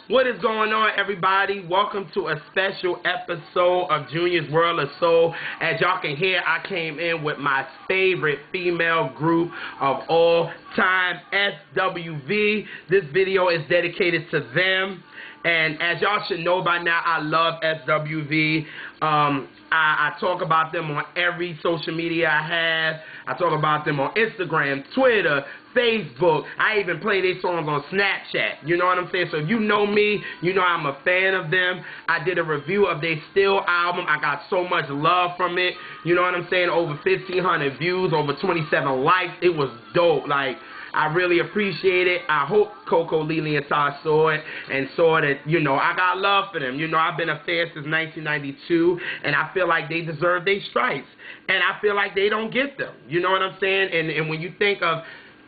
What is going on, everybody? Welcome to a special episode of Junior's World of Soul. As y'all can hear, I came in with my favorite female group of all time, SWV. This video is dedicated to them. And as y'all should know by now, I love SWV. I talk about them on every social media I have. I talk about them on Instagram, Twitter, Facebook. I even play their songs on Snapchat. You know what I'm saying? So if you know me, you know I'm a fan of them. I did a review of their Still album. I got so much love from it. You know what I'm saying? Over 1,500 views, over 27 likes. It was dope. Like, I really appreciate it. I hope Coco, Lily, and Todd saw it and saw that, you know, I got love for them. You know, I've been a fan since 1992, and I feel like they deserve their stripes. And I feel like they don't get them. You know what I'm saying? And when you think of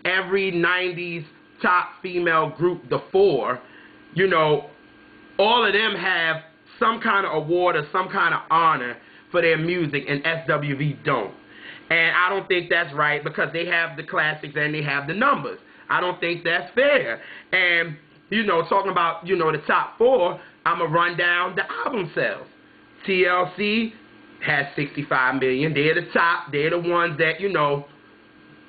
every 90s top female group, the four, you know, all of them have some kind of award or some kind of honor for their music, and SWV don't. And I don't think that's right because they have the classics and they have the numbers. I don't think that's fair. And, you know, talking about, you know, the top four, I'm going to run down the album sales. TLC has 65 million. They're the top. They're the ones that, you know,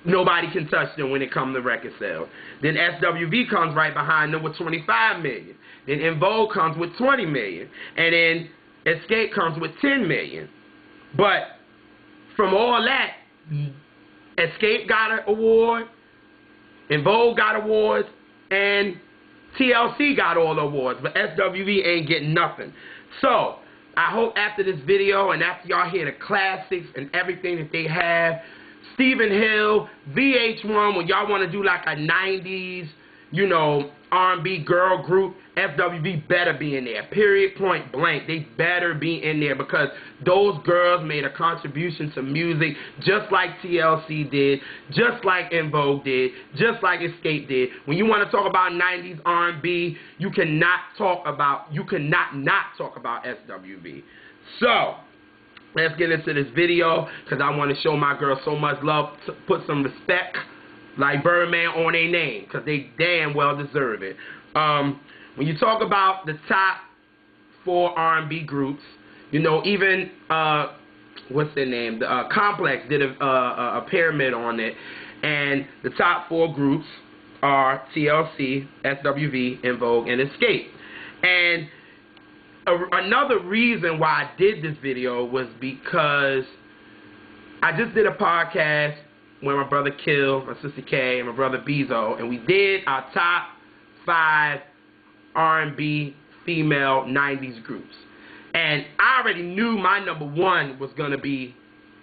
nobody can touch them when it comes to record sales. Then SWV comes right behind them with 25 million. Then En Vogue comes with 20 million. And then Escape comes with 10 million. But from all that, Escape got an award, En Vogue got awards, and TLC got all the awards, but SWV ain't getting nothing. So, I hope after this video and after y'all hear the classics and everything that they have, Stephen Hill, VH1, when y'all want to do like a 90s, you know, R&B girl group, SWV better be in there. Period, point blank. They better be in there because those girls made a contribution to music just like TLC did, just like En Vogue did, just like Escape did. When you want to talk about 90s R&B, you cannot not talk about SWV. So, let's get into this video because I want to show my girls so much love, to put some respect like Birdman on their name because they damn well deserve it. When you talk about the top four R&B groups, you know, even, what's their name? The Complex did a pyramid on it, and the top four groups are TLC, SWV, En Vogue, and Escape. And another reason why I did this video was because I just did a podcast with my brother Kill, my sister Kay, and my brother Bezo, and we did our top 5 R&B female 90s groups. And I already knew my number one was going to be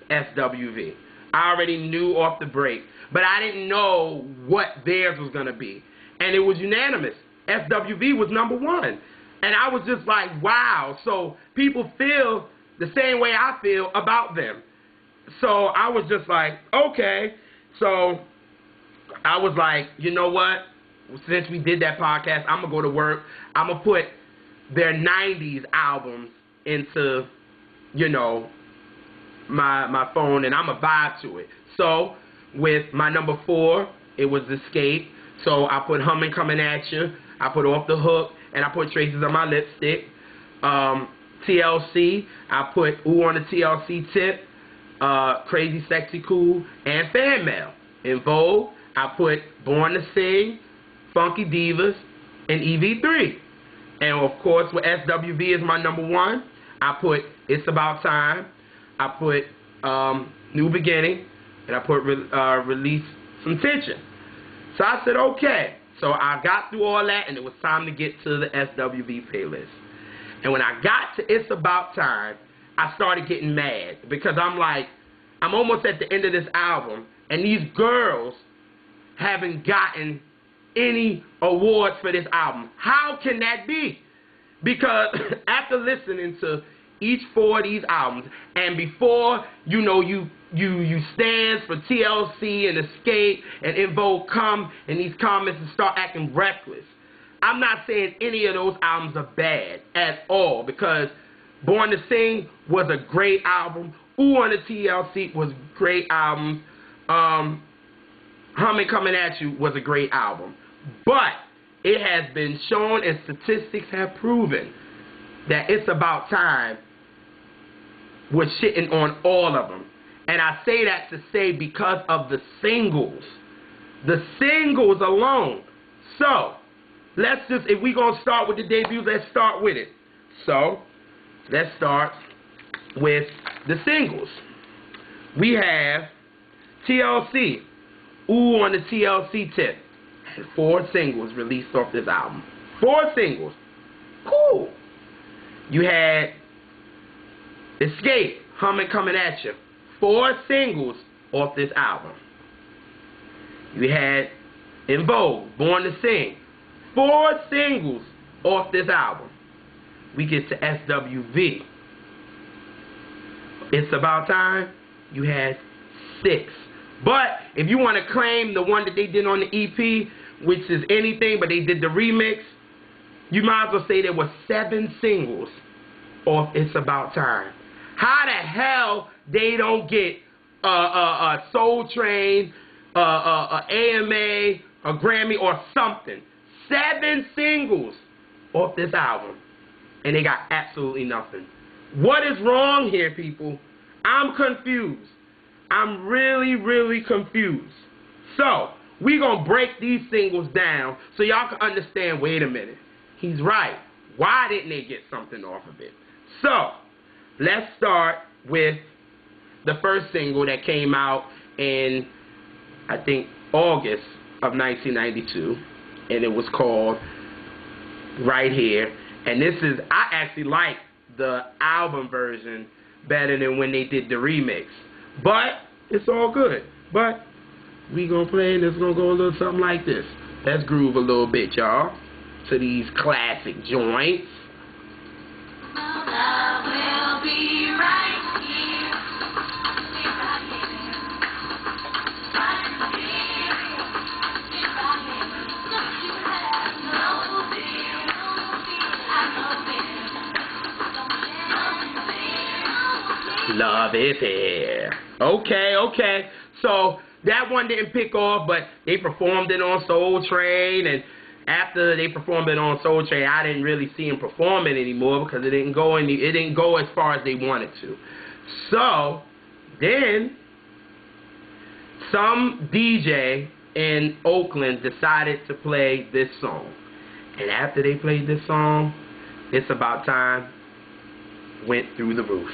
SWV. I already knew off the break. But I didn't know what theirs was going to be. And it was unanimous. SWV was number one. And I was just like, wow. So people feel the same way I feel about them. So I was just like, okay. So I was like, you know what? Since we did that podcast, I'm going to go to work. I'm going to put their 90s albums into, you know, my phone, and I'm going to vibe to it. So with my number 4, it was Escape. So I put Humming Coming At You. I put Off the Hook, and I put Traces on My Lipstick. TLC, I put Ooh on the TLC Tip. Crazy Sexy Cool, and Fan Mail. En Vogue, I put Born to Sing, Funky Divas, and EV3. And of course, with SWV is my number 1, I put It's About Time, I put New Beginning, and I put Release Some Tension. So I said, okay. So I got through all that, and it was time to get to the SWV playlist. And when I got to It's About Time, I started getting mad because I'm like, I'm almost at the end of this album, and these girls haven't gotten any awards for this album. How can that be? Because after listening to each 4 of these albums, and before, you know, you stands for TLC and Escape and En Vogue come in these comments and start acting reckless. I'm not saying any of those albums are bad at all, because Born to Sing was a great album. Ooh on the TLC was a great album. Humming Coming At You was a great album. But it has been shown and statistics have proven that It's About Time was shitting on all of them. And I say that to say because of the singles. The singles alone. So, let's just, if we're going to start with the debuts, let's start with it. So, let's start with the singles. We have TLC. Ooh, on the TLC tip. 4 singles released off this album. 4 singles. Cool. You had Escape, Humming Coming At You. 4 singles off this album. You had In Vogue, Born to Sing. 4 singles off this album. We get to SWV. It's About Time. You had 6. But if you want to claim the one that they did on the EP, which is Anything, but they did the remix, you might as well say there were 7 singles off It's About Time. How the hell they don't get a Soul Train, a AMA, a Grammy, or something? 7 singles off this album, and they got absolutely nothing. What is wrong here, people? I'm confused. I'm really, really confused. So, we're going to break these singles down so y'all can understand, wait a minute, he's right. Why didn't they get something off of it? So, let's start with the first single that came out in, I think, August of 1992. And it was called Right Here. And this is, I actually like the album version better than when they did the remix. But it's all good. But we gonna play and it's gonna go a little something like this. Let's groove a little bit, y'all, to these classic joints. We'll be right here. Love is here. Okay. So that one didn't pick off, but they performed it on Soul Train, and after they performed it on Soul Train, I didn't really see them perform it anymore because it didn't go as far as they wanted to. So then some DJ in Oakland decided to play this song, and after they played this song, It's About Time went through the roof.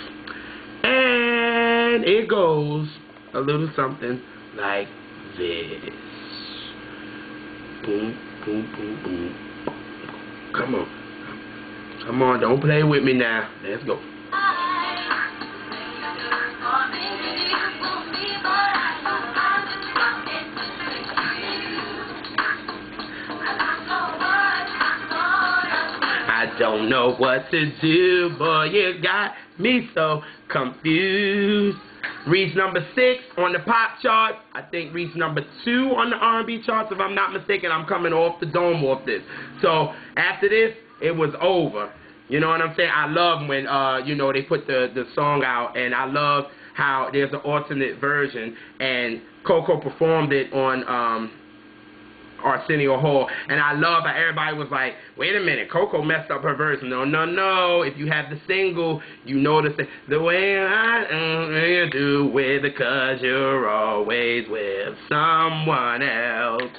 And it goes a little something like this. Boom, boom, boom, boom. Come on. Come on, don't play with me now. Let's go. I don't know what to do, boy, you got me so confused. Reached number 6 on the pop chart. I think reached number 2 on the R&B charts, if I'm not mistaken. I'm coming off the dome off this. So after this, it was over. You know what I'm saying? I love when you know, they put the song out, and I love how there's an alternate version, and Coco performed it on Arsenio Hall, and I love how everybody was like, wait a minute, Coco messed up her verse. No, if you have the single, you notice the way I do with it, 'cause you're always with someone else.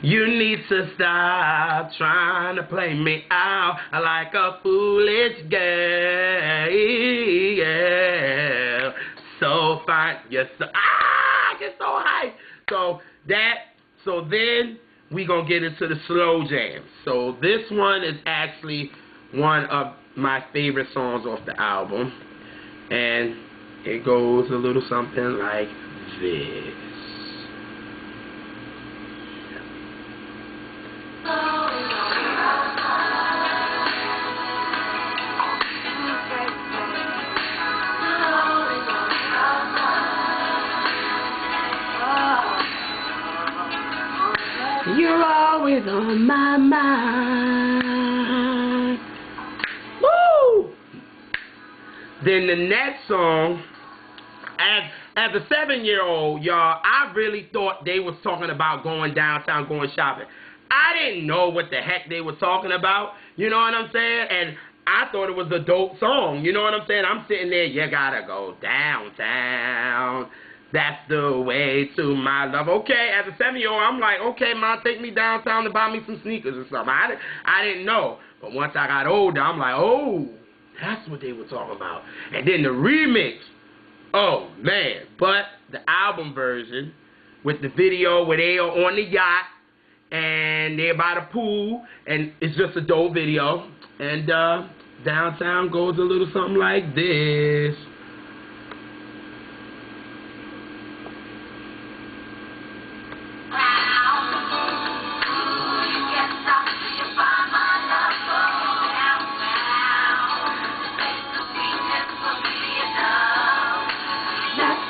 You need to stop trying to play me out like a foolish girl. So fine, you're so, I get so hyped. So then we gonna get into the slow jams. So this one is actually one of my favorite songs off the album, and it goes a little something like this. You're always on my mind. Woo! Then the next song, as a 7-year-old, y'all, I really thought they was talking about going downtown, going shopping. I didn't know what the heck they were talking about, you know what I'm saying? And I thought it was a dope song, you know what I'm saying? I'm sitting there, you gotta go downtown. That's the way to my love. Okay, as a 7-year-old, I'm like, okay, Mom, take me downtown to buy me some sneakers or something. I didn't know. But once I got older, I'm like, oh, that's what they were talking about. And then the remix, oh, man. But the album version with the video where they are on the yacht and they're by the pool, and it's just a dope video. And downtown goes a little something like this.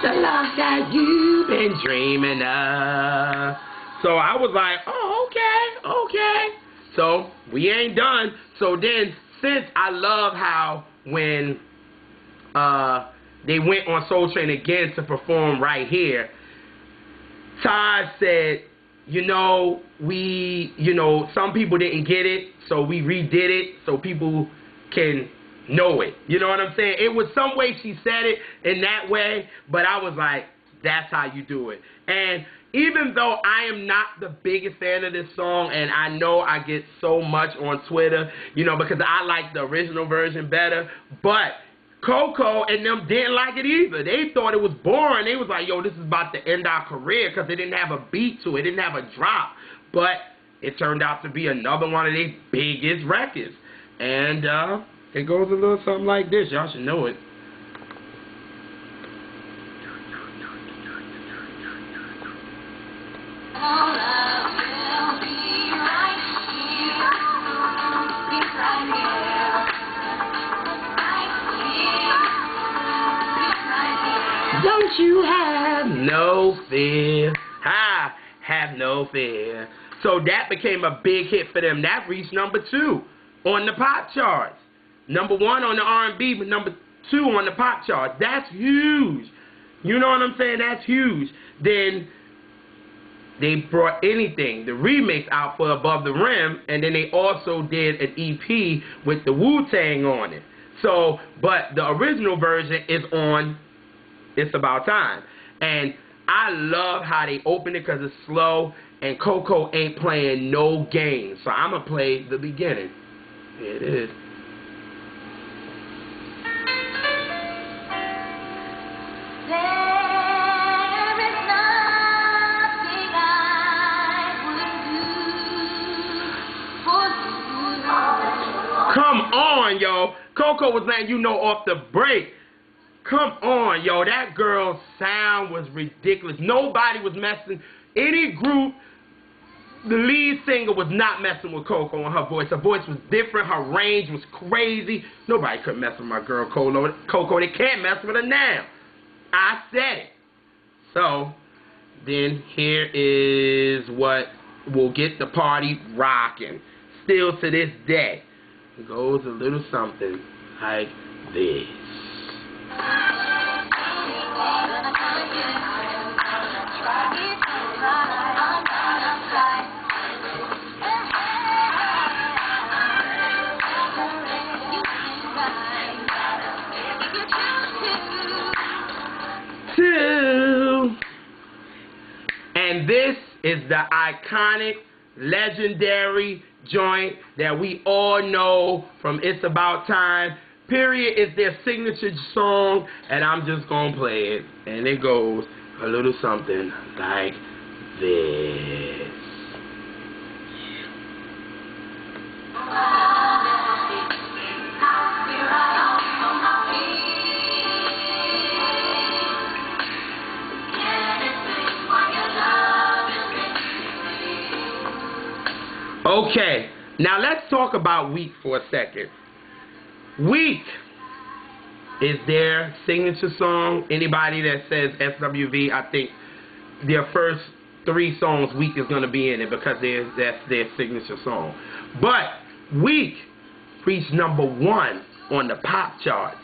The love that you've been dreaming of. So I was like, oh, okay. So we ain't done. So then, since I love how when they went on Soul Train again to perform right here, Todd said, some people didn't get it, so we redid it so people can know it. You know what I'm saying? It was some way she said it in that way, but I was like, that's how you do it. And even though I am not the biggest fan of this song, and I know I get so much on Twitter, because I like the original version better, but Coco and them didn't like it either. They thought it was boring. They was like, yo, this is about to end our career because it didn't have a beat to it. It didn't have a drop. But it turned out to be another one of their biggest records. And it goes a little something like this. Y'all should know it. Don't you have no fear. Have no fear. So that became a big hit for them. That reached #2 on the pop charts. #1 on the R&B, but #2 on the pop charts. That's huge. You know what I'm saying? That's huge. Then they brought Anything, the remix, out for Above the Rim, and then they also did an EP with the Wu-Tang on it. So, but the original version is on It's About Time. And I love how they open it because it's slow, and Coco ain't playing no games. So I'm going to play the beginning. Here it is. Come on, yo. Coco was letting off the break. Come on, yo. That girl's sound was ridiculous. Nobody was messing. Any group, the lead singer was not messing with Coco and her voice. Her voice was different. Her range was crazy. Nobody could mess with my girl Coco. They can't mess with her now. I said it. So, then here is what will get the party rocking. Still to this day. It goes a little something like this. And this is the iconic, legendary joint that we all know from It's About Time. Period is their signature song, and I'm just gonna play it. And it goes a little something like this. Okay, now let's talk about Weak for a second. Weak is their signature song. Anybody that says SWV, I think their first 3 songs, Weak is going to be in it because that's their signature song. But Weak reached #1 on the pop chart,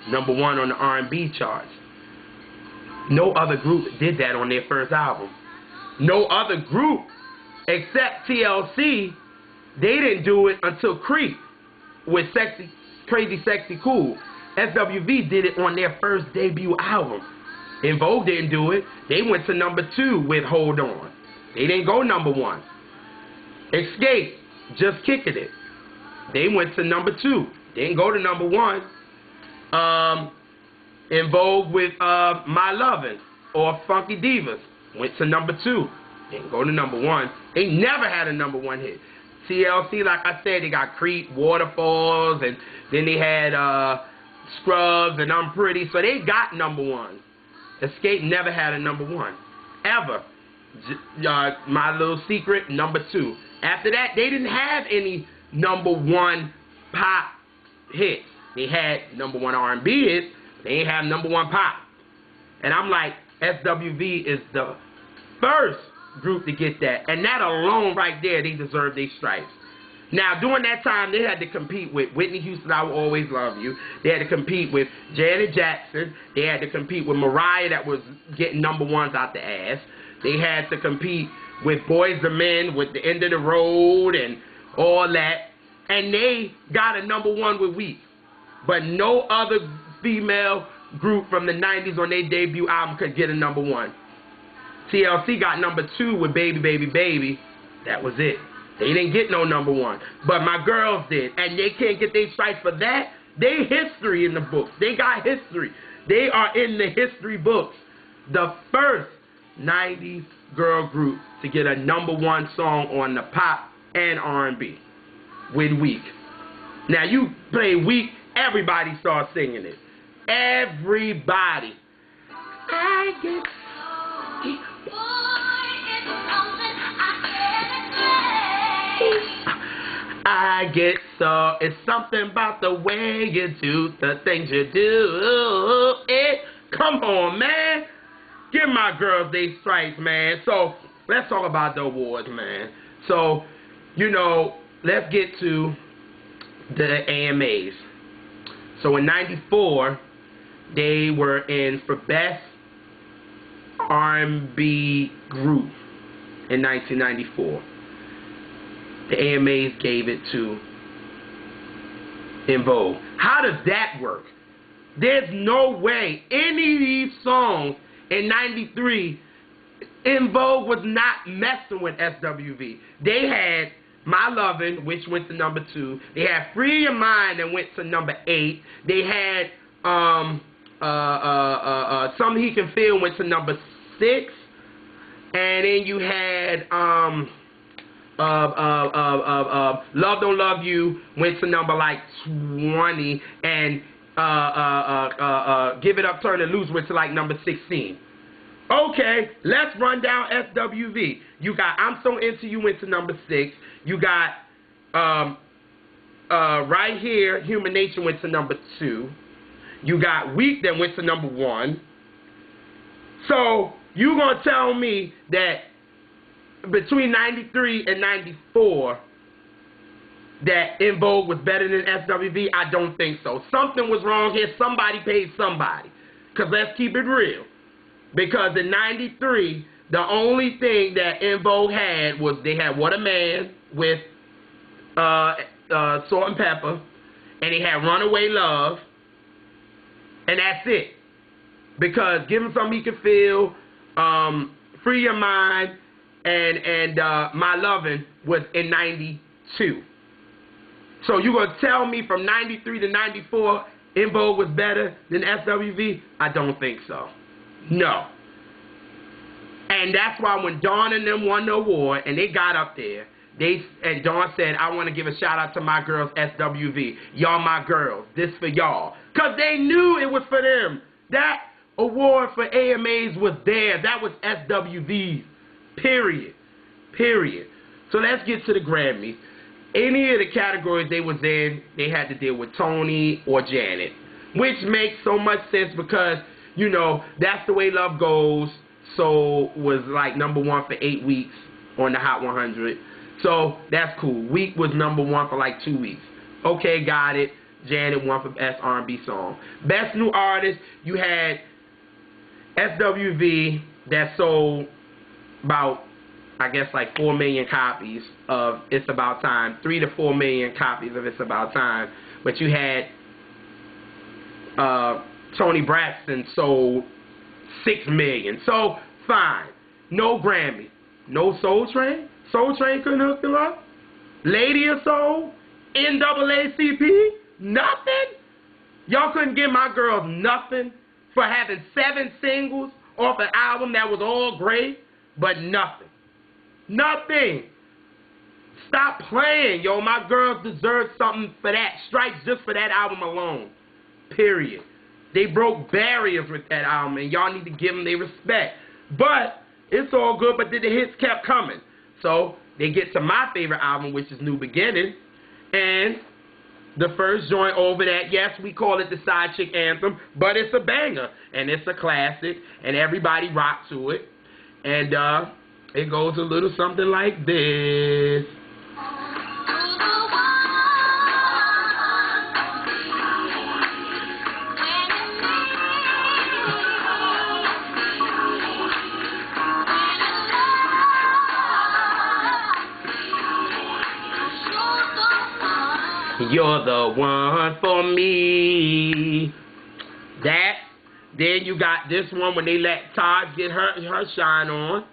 #1 on the R&B charts. No other group did that on their first album. No other group except TLC, they didn't do it until Creep with Crazy Sexy Cool. SWV did it on their first debut album. En Vogue didn't do it. They went to number 2 with Hold On. They didn't go number 1. Escape, Just Kicking It. They went to number 2. They didn't go to number 1. En Vogue with My Lovin' or Funky Divas went to number 2. Didn't go to number 1. They never had a number 1 hit. TLC, like I said, they got Creep, Waterfalls, and then they had Scrubs and I'm Pretty, so they got number 1. Escape never had a number 1, ever. My Little Secret, number 2. After that, they didn't have any number 1 pop hits. They had number 1 R&B hits. They didn't have number 1 pop. And I'm like, SWV is the first group to get that. And that alone right there, they deserve their stripes. Now, during that time, they had to compete with Whitney Houston, I Will Always Love You. They had to compete with Janet Jackson. They had to compete with Mariah, that was getting number 1s out the ass. They had to compete with Boyz II Men, with The End of the Road and all that. And they got a number 1 with Weak. But no other female group from the 90s on their debut album could get a number 1. TLC got number 2 with Baby Baby Baby. That was it. They didn't get no number 1. But my girls did. And they can't get their stripes for that. They history in the books. They got history. They are in the history books. The first 90s girl group to get a number 1 song on the pop and R&B with Weak. Now you play Weak, everybody starts singing it. Everybody. I get so, it's something about the way you do the things you do. Come on, man. Give my girls their stripes, man. So, let's talk about the awards, man. So, you know, let's get to the AMAs. So, in 94, they were in for Best R&B Group in 1994. The AMAs gave it to En Vogue. How does that work? There's no way any of these songs in 93, En Vogue was not messing with SWV. They had My Lovin', which went to number 2. They had Free Your Mind that went to number 8. They had Something He Can Feel went to number 6. And then you had Love Don't Love You went to number like 20, and Give It Up, Turn It Loose went to like number 16. Okay, let's run down SWV. You got I'm So Into You went to number 6. You got Right Here, Human Nature went to number 2. You got Weak that went to number 1. So you gonna tell me that between 93 and 94 that En Vogue was better than SWV? I don't think so. Something was wrong here. Somebody paid somebody. Because let's keep it real. Because in 93, the only thing that En Vogue had was they had What a Man with Salt and Pepper, and they had Runaway Love, and that's it. Because Give Him Something He Can Feel, Free Your Mind, and My Lovin' was in 92. So you gonna tell me from 93 to 94 En Vogue was better than SWV? I don't think so. No. And that's why when Dawn and them won the award and they got up there, and Dawn said, I want to give a shout out to my girls SWV. Y'all my girls. This for y'all. Because they knew it was for them. That award for AMAs was there. That was SWV's. Period. Period. So let's get to the Grammys. Any of the categories they was in, they had to deal with Tony or Janet. Which makes so much sense because, you know, That's the Way Love Goes. So was like number 1 for 8 weeks on the Hot 100. So that's cool. Week was number 1 for like 2 weeks. Okay, got it. Janet won for Best R&B Song. Best New Artist, you had SWV that sold about, I guess, like 4 million copies of It's About Time, 3 to 4 million copies of It's About Time. But you had Tony Braxton sold 6 million. So fine, no Grammy, no Soul Train. Soul Train couldn't hook them up. Lady of Soul, NAACP, nothing. Y'all couldn't give my girls nothing for having 7 singles off an album that was all great, but nothing. Nothing. Stop playing, yo. My girls deserve something for that. Strikes just for that album alone. Period. They broke barriers with that album, and y'all need to give them their respect. But it's all good, but the hits kept coming. So they get to my favorite album, which is New Beginning, and the first joint over that, yes, we call it the Side Chick Anthem, but it's a banger, and it's a classic, and everybody rock to it. And it goes a little something like this. You're the one for me. That. Then you got this one when they let Taj get her shine on.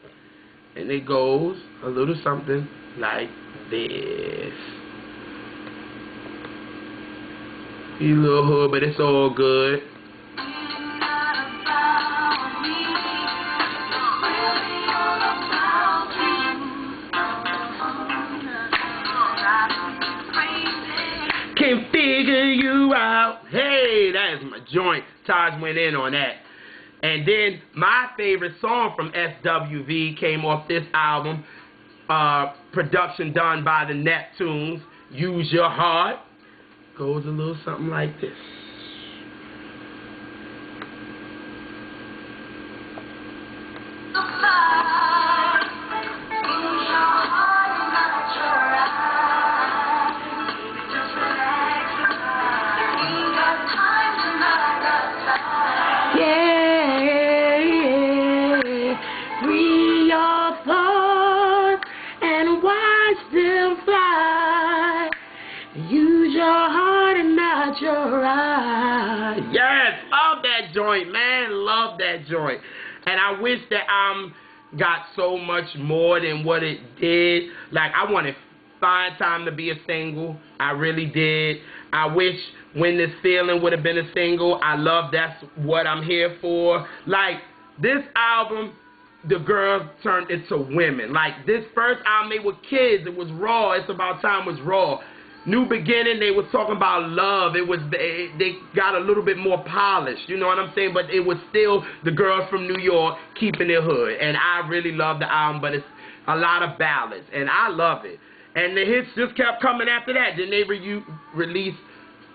And it goes a little something like this. You little hood, but it's all good. Can figure you out. Hey, that is my joint. Taj went in on that. And then my favorite song from SWV came off this album, production done by the Neptunes, Use Your Heart. Goes a little something like this. Yes, love that joint, man. Love that joint. And I wish that got so much more than what it did. Like, I wanted Find Time to be a single. I really did. I wish When This Feeling would have been a single. I love That's What I'm Here For. Like, this album, the girls turned into women. Like, this first album, they were kids. It was raw. It's About Time was raw. New Beginning, they was talking about love. It was they got a little bit more polished, you know what I'm saying? But it was still the girls from New York keeping their hood. And I really love the album, but it's a lot of ballads, and I love it. And the hits just kept coming after that. Then they released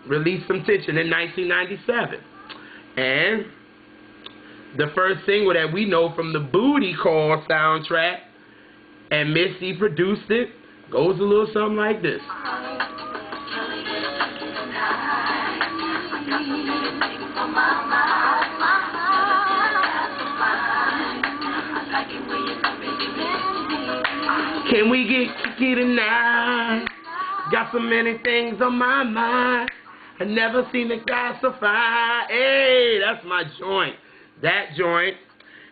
Some Tension in 1997. And the first single that we know from the Booty Call soundtrack, and Missy produced it, goes a little something like this. Can we get kinky tonight? Got so many things on my mind. I never seen a guy so fine. Hey, that's my joint. That joint.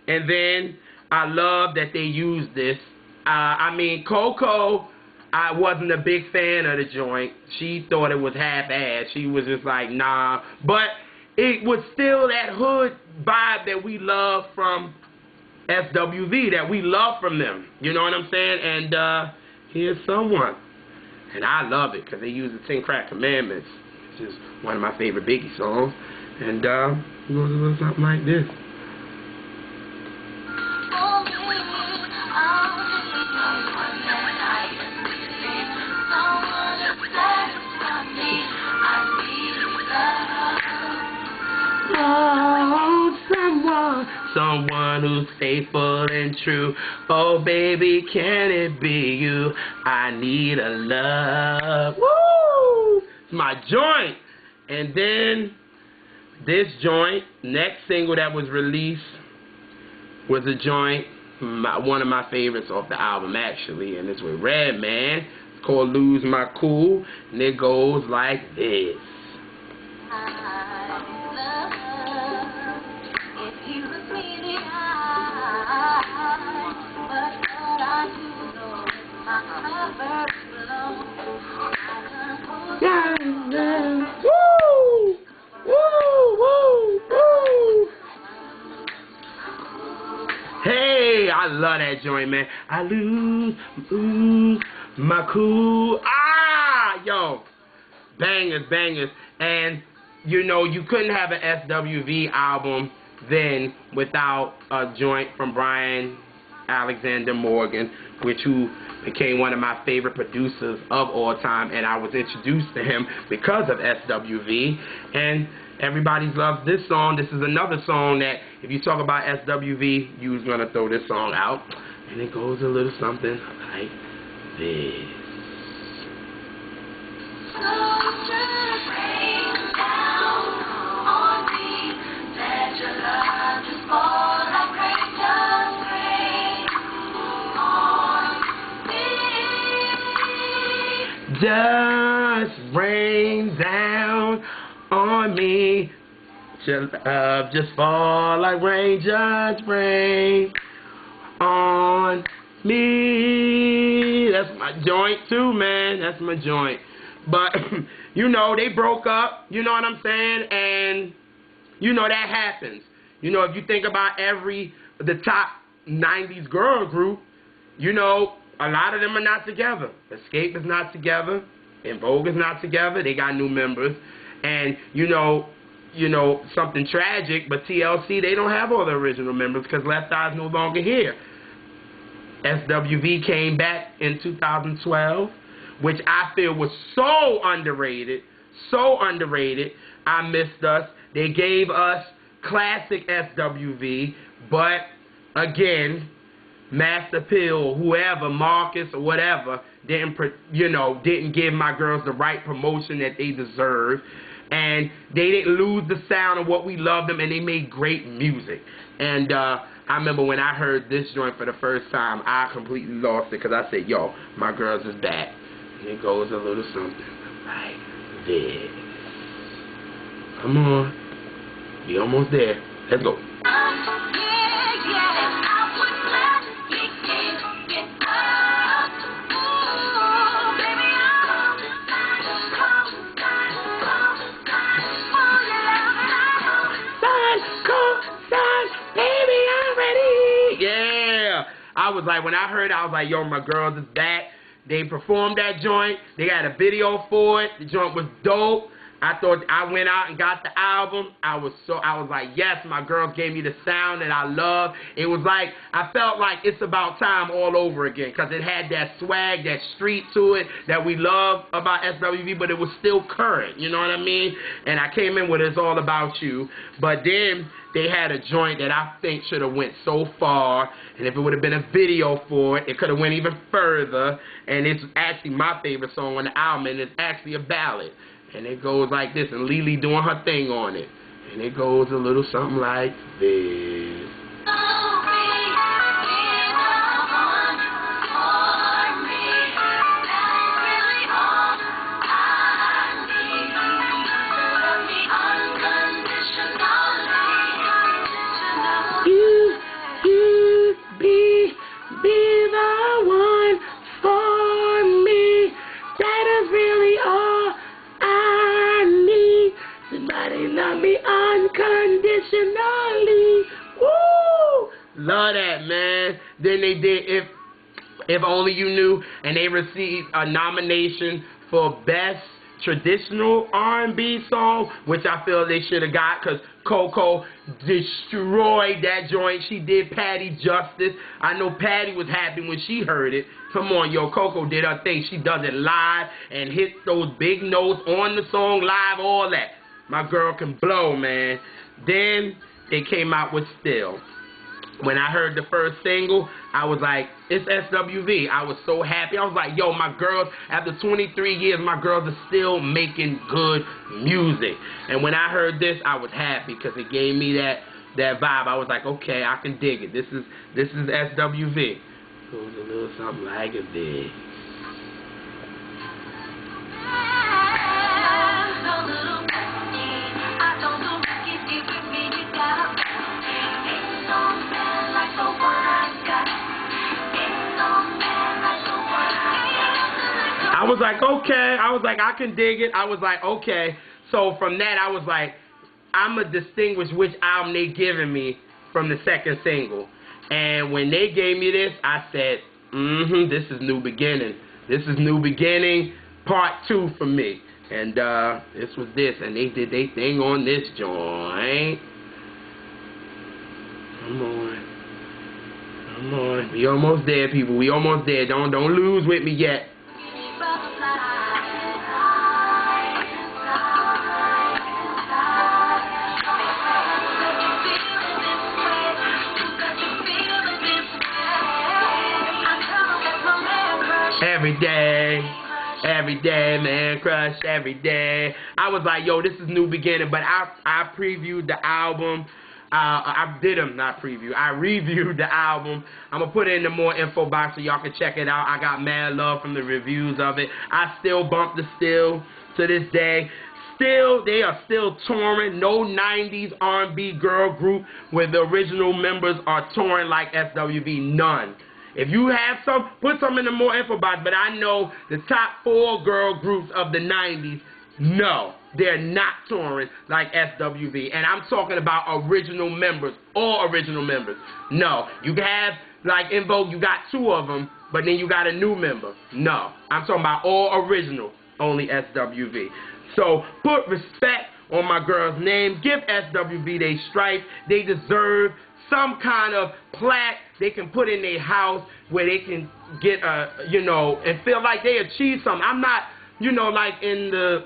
And then I love that they used this. I mean, Coco, I wasn't a big fan of the joint. She thought it was half-assed. She was just like, nah. But it was still that hood vibe that we love from SWV, that we love from them. You know what I'm saying? And here's Someone. And I love it because they use the 10 Crack Commandments, which is one of my favorite Biggie songs. And it goes a little something like this. Someone who's faithful and true. Oh, baby, can it be you? I need a love. Woo! It's my joint. And then this joint, next single that was released was a joint, one of my favorites off the album actually, and it's with Redman. It's called Lose My Cool, and it goes like this. Yeah, yeah. Woo! Woo! Woo! Woo! Hey, I love that joint, man. I lose my cool. Ah, yo, bangers, bangers. And you know, you couldn't have an SWV album then without a joint from Brian Alexander Morgan, who became one of my favorite producers of all time, and I was introduced to him because of SWV, and everybody loves this song. This is another song that, if you talk about SWV, you was going to throw this song out, and it goes a little something like this. Just rain down on me. Just fall like rain. Just rain on me. That's my joint too, man. That's my joint. But, you know, they broke up. You know what I'm saying? And, you know, that happens. You know, if you think about the top 90s girl group, you know, a lot of them are not together. Escape is not together. En Vogue is not together. They got new members. And, you know, something tragic, but TLC, they don't have all the original members because Left Eye's no longer here. SWV came back in 2012, which I feel was so underrated. So underrated. I missed us. They gave us classic SWV, but, again, Master Pill, whoever, Marcus or whatever, didn't give my girls the right promotion that they deserve, and they didn't lose the sound of what we loved them, and they made great music. And I remember when I heard this joint for the first time, I completely lost it because I said, yo, my girls is back. And it goes a little something like this. Come on, we almost there. Let's go. I was like, when I heard it, I was like, yo, my girls is back. They performed that joint. They got a video for it. The joint was dope. I went out and got the album. I was like, yes, my girls gave me the sound that I love. It was like, I felt like It's About Time all over again because it had that swag, that street to it that we love about SWV, but it was still current, you know what I mean? And I came in with It's All About You, but then they had a joint that I think should have went so far, and if it would have been a video for it, it could have went even further, and it's actually my favorite song on the album, and it's actually a ballad. And it goes like this, and Lily doing her thing on it. And it goes a little something like this. You be the one for me. That is really all somebody love me unconditionally. Woo! Love that, man. Then they did If Only You Knew, and they received a nomination for Best Traditional R&B Song, which I feel they should have got because Coco destroyed that joint. She did Patty justice. I know Patty was happy when she heard it. Come on, yo, Coco did her thing. She does it live and hits those big notes on the song live, all that. My girl can blow, man. Then they came out with Still. When I heard the first single, I was like, it's SWV. I was so happy. I was like, yo, my girls, after 23 years, my girls are still making good music. And when I heard this, I was happy because it gave me that, that vibe. I was like, okay, I can dig it. This is SWV. Goes a little something like this. I was like, okay. I was like, I can dig it. I was like, okay. So from that, I was like, I'm going to distinguish which album they giving me from the second single. And when they gave me this, I said, this is New Beginning. This is New Beginning Part 2 for me. And this was this. And they did their thing on this joint. Come on. Come on. We almost there, people. We almost there. Don't lose with me yet. Every day, man, crush every day. I was like, yo, this is New Beginning, but I previewed the album. I reviewed the album. I'm going to put it in the more info box so y'all can check it out. I got mad love from the reviews of it. I still bump the Still to this day. Still, they are still touring. No 90s R&B girl group where the original members are touring like SWV. None. If you have some, put some in the more info box, but I know the top 4 girl groups of the 90s, no, they're not touring like SWV. And I'm talking about original members, all original members. No, you can have, like In Vogue, you got 2 of them, but then you got a new member. No, I'm talking about all original, only SWV. So put respect on my girl's name. Give SWV their stripes. They deserve some kind of plaque they can put in their house where they can get and feel like they achieved something. I'm not, like in the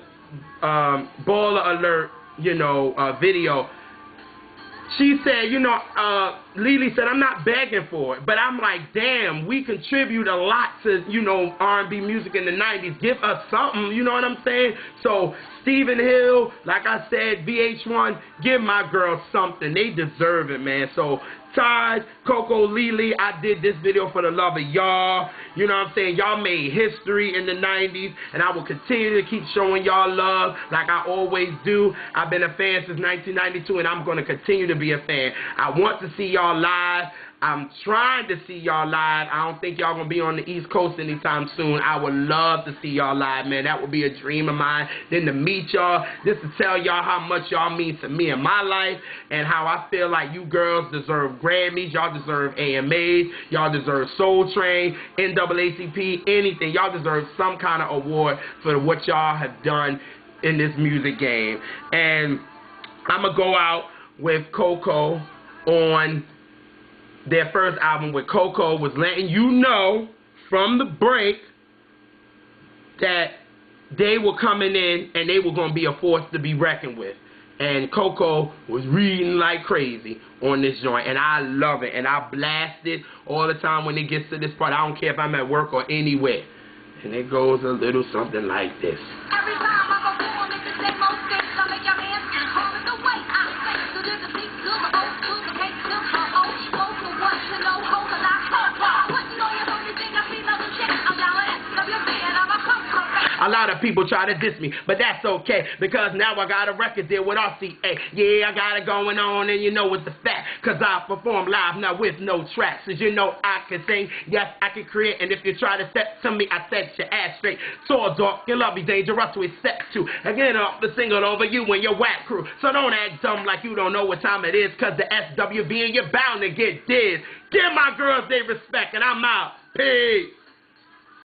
Baller Alert, video. She said, Lily said, I'm not begging for it. But I'm like, damn, we contribute a lot to, R&B music in the 90s. Give us something, you know what I'm saying? So, Stephen Hill, like I said, VH1, give my girls something. They deserve it, man. So, Taj, Coco, Lily, I did this video for the love of y'all. You know what I'm saying? Y'all made history in the 90s, and I will continue to keep showing y'all love like I always do. I've been a fan since 1992, and I'm going to continue to be a fan. I want to see y'all live. I'm trying to see y'all live. I don't think y'all going to be on the East Coast anytime soon. I would love to see y'all live, man. That would be a dream of mine. Then to meet y'all, just to tell y'all how much y'all mean to me in my life and how I feel like you girls deserve Grammys. Y'all deserve AMAs. Y'all deserve Soul Train, NAACP, anything. Y'all deserve some kind of award for what y'all have done in this music game. And I'm going to go out with Coco on their first album, with Coco was letting you know from the break that they were coming in and they were going to be a force to be reckoned with. And Coco was reading like crazy on this joint, and I love it. And I blast it all the time when it gets to this part. I don't care if I'm at work or anywhere. And it goes a little something like this. Every time I go on, it's the same old thing. I make your hands and hold it away. I say, so there's a big good old school, the cake, the old school, the what you know, hold the lock, putting on your only thing I see, another shit. I'm down with SWV and I'm a come. A lot of people try to diss me, but that's okay, because now I got a record deal with RCA. Yeah, I got it going on, and you know it's the fact, because I perform live now with no tracks. As you know, I can sing, yes, I can create, and if you try to step to me, I set your ass straight. Tall, dark, your love be dangerous with step two. Again, off the single over you and your whack crew. So don't act dumb like you don't know what time it is, because the SWV and you're bound to get did. Give my girls their respect, and I'm out. Peace.